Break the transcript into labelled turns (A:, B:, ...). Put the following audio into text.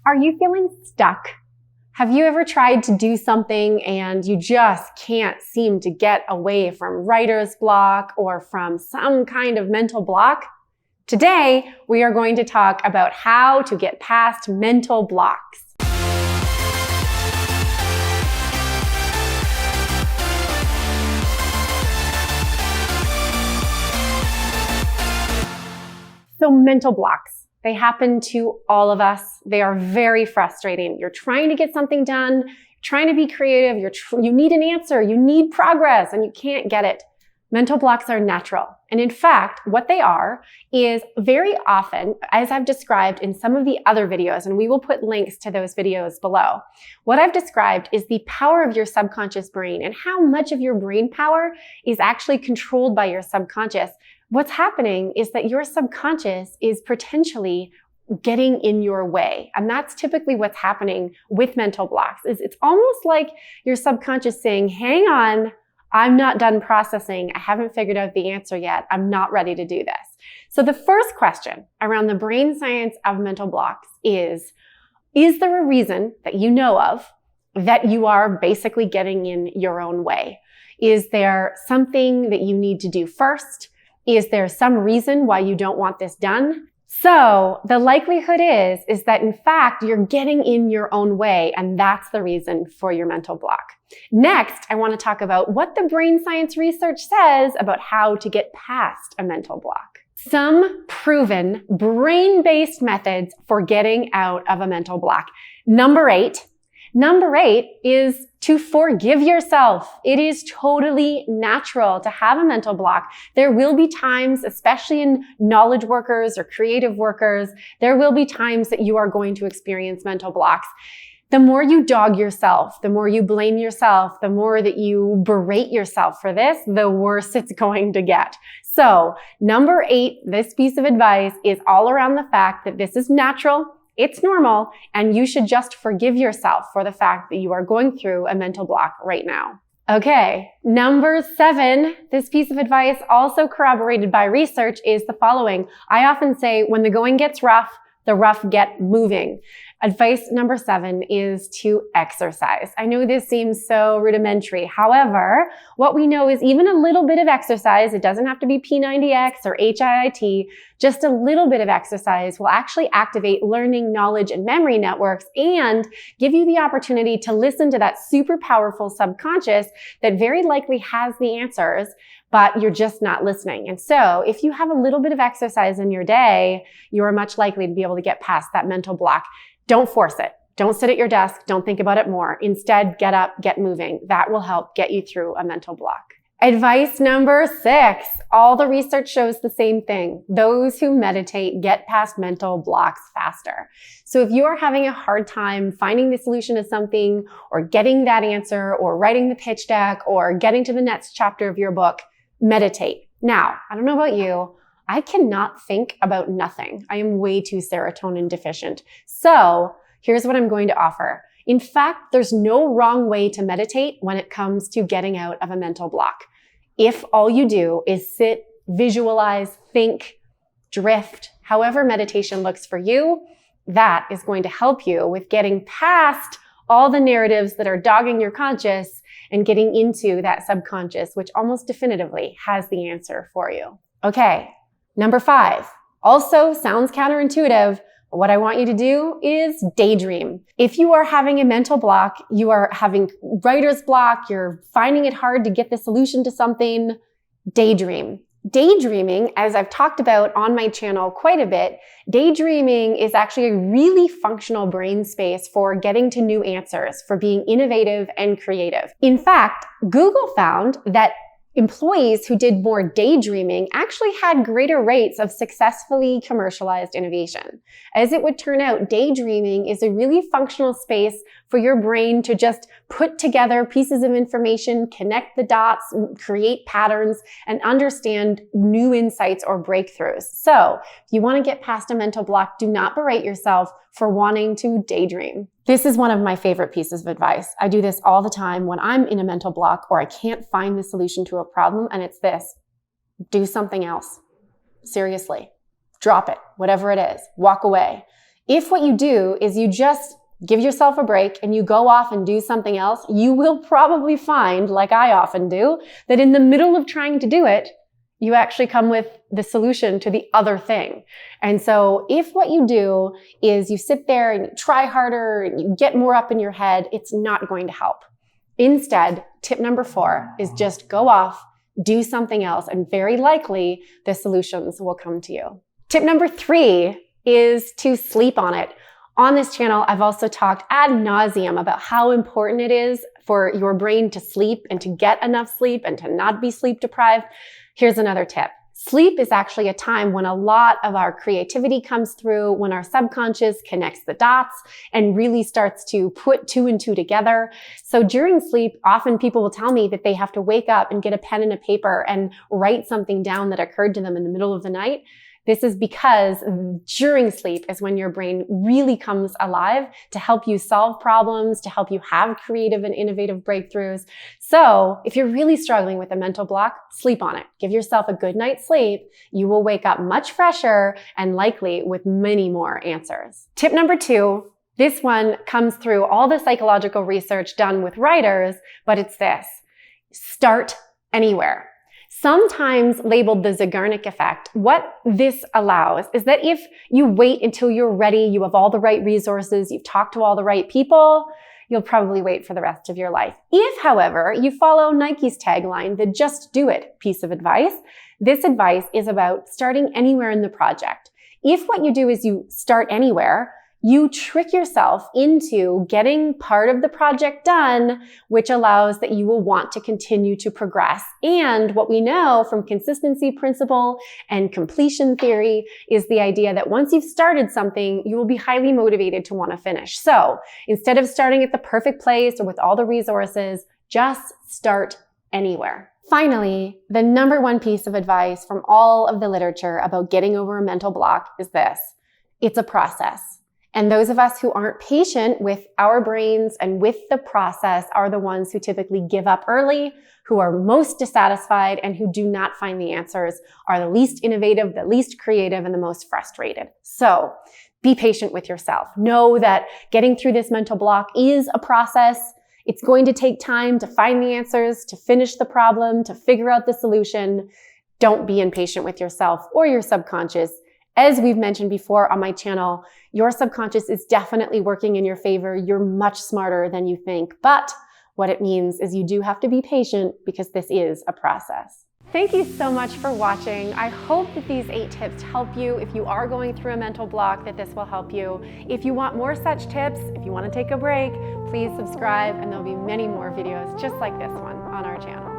A: Are you feeling stuck? Have you ever tried to do something and you just can't seem to get away from writer's block or from some kind of mental block? Today, we are going to talk about how to get past mental blocks. So mental blocks. They happen to all of us. They are very frustrating. You're trying to get something done, you're trying to be creative, you need an answer, you need progress, and you can't get it. Mental blocks are natural. And in fact, what they are is very often, as I've described in some of the other videos, and we will put links to those videos below, what I've described is the power of your subconscious brain and how much of your brain power is actually controlled by your subconscious. What's happening is that your subconscious is potentially getting in your way. And that's typically what's happening with mental blocks. It's almost like your subconscious saying, hang on, I'm not done processing. I haven't figured out the answer yet. I'm not ready to do this. So the first question around the brain science of mental blocks is there a reason that you know of that you are basically getting in your own way? Is there something that you need to do first? Is there some reason why you don't want this done? So the likelihood is that in fact, you're getting in your own way, and that's the reason for your mental block. Next, I want to talk about what the brain science research says about how to get past a mental block. Some proven brain-based methods for getting out of a mental block. Number eight is to forgive yourself. It is totally natural to have a mental block. There will be times, especially in knowledge workers or creative workers, there will be times that you are going to experience mental blocks. The more you dog yourself, the more you blame yourself, the more that you berate yourself for this, the worse it's going to get. So, number 8, this piece of advice is all around the fact that this is natural. It's normal, and you should just forgive yourself for the fact that you are going through a mental block right now. Okay, number 7, this piece of advice also corroborated by research is the following. I often say when the going gets rough, the rough get moving. Advice number 7 is to exercise. I know this seems so rudimentary. However, what we know is even a little bit of exercise, it doesn't have to be P90X or HIIT, just a little bit of exercise will actually activate learning, knowledge, and memory networks and give you the opportunity to listen to that super powerful subconscious that very likely has the answers, but you're just not listening. And so if you have a little bit of exercise in your day, you are much likely to be able to get past that mental block. Don't force it. Don't sit at your desk. Don't think about it more. Instead, get up, get moving. That will help get you through a mental block. Advice number 6. All the research shows the same thing. Those who meditate get past mental blocks faster. So if you are having a hard time finding the solution to something or getting that answer or writing the pitch deck or getting to the next chapter of your book, meditate. Now, I don't know about you, I cannot think about nothing. I am way too serotonin deficient. So here's what I'm going to offer. In fact, there's no wrong way to meditate when it comes to getting out of a mental block. If all you do is sit, visualize, think, drift, however meditation looks for you, that is going to help you with getting past all the narratives that are dogging your conscious and getting into that subconscious, which almost definitively has the answer for you. Okay. Number 5, also sounds counterintuitive, but what I want you to do is daydream. If you are having a mental block, you are having writer's block, you're finding it hard to get the solution to something, daydream. Daydreaming, as I've talked about on my channel quite a bit, daydreaming is actually a really functional brain space for getting to new answers, for being innovative and creative. In fact, Google found that employees who did more daydreaming actually had greater rates of successfully commercialized innovation. As it would turn out, daydreaming is a really functional space for your brain to just put together pieces of information, connect the dots, create patterns, and understand new insights or breakthroughs. So if you want to get past a mental block, do not berate yourself for wanting to daydream. This is one of my favorite pieces of advice. I do this all the time when I'm in a mental block or I can't find the solution to a problem, and it's this: do something else. Seriously. Drop it, whatever it is. Walk away. If what you do is you just give yourself a break and you go off and do something else, you will probably find, like I often do, that in the middle of trying to do it, you actually come with the solution to the other thing. And so if what you do is you sit there and you try harder and you get more up in your head, it's not going to help. Instead, tip number 4 is just go off, do something else, and very likely the solutions will come to you. Tip number 3 is to sleep on it. On this channel, I've also talked ad nauseum about how important it is for your brain to sleep and to get enough sleep and to not be sleep deprived. Here's another tip. Sleep is actually a time when a lot of our creativity comes through, when our subconscious connects the dots and really starts to put 2 and 2 together. So during sleep, often people will tell me that they have to wake up and get a pen and a paper and write something down that occurred to them in the middle of the night. This is because during sleep is when your brain really comes alive to help you solve problems, to help you have creative and innovative breakthroughs. So if you're really struggling with a mental block, sleep on it. Give yourself a good night's sleep. You will wake up much fresher and likely with many more answers. Tip number 2, this one comes through all the psychological research done with writers, but it's this: start anywhere. Sometimes labeled the Zeigarnik effect, what this allows is that if you wait until you're ready, you have all the right resources, you've talked to all the right people, you'll probably wait for the rest of your life. If, however, you follow Nike's tagline, the just do it piece of advice, this advice is about starting anywhere in the project. If what you do is you start anywhere, you trick yourself into getting part of the project done, which allows that you will want to continue to progress. And what we know from consistency principle and completion theory is the idea that once you've started something, you will be highly motivated to want to finish. So instead of starting at the perfect place or with all the resources, just start anywhere. Finally, the number 1 piece of advice from all of the literature about getting over a mental block is this: it's a process. And those of us who aren't patient with our brains and with the process are the ones who typically give up early, who are most dissatisfied, and who do not find the answers, are the least innovative, the least creative, and the most frustrated. So be patient with yourself. Know that getting through this mental block is a process. It's going to take time to find the answers, to finish the problem, to figure out the solution. Don't be impatient with yourself or your subconscious. As we've mentioned before on my channel, your subconscious is definitely working in your favor. You're much smarter than you think. But what it means is you do have to be patient because this is a process. Thank you so much for watching. I hope that these 8 tips help you. If you are going through a mental block, that this will help you. If you want more such tips, if you want to take a break, please subscribe and there'll be many more videos just like this one on our channel.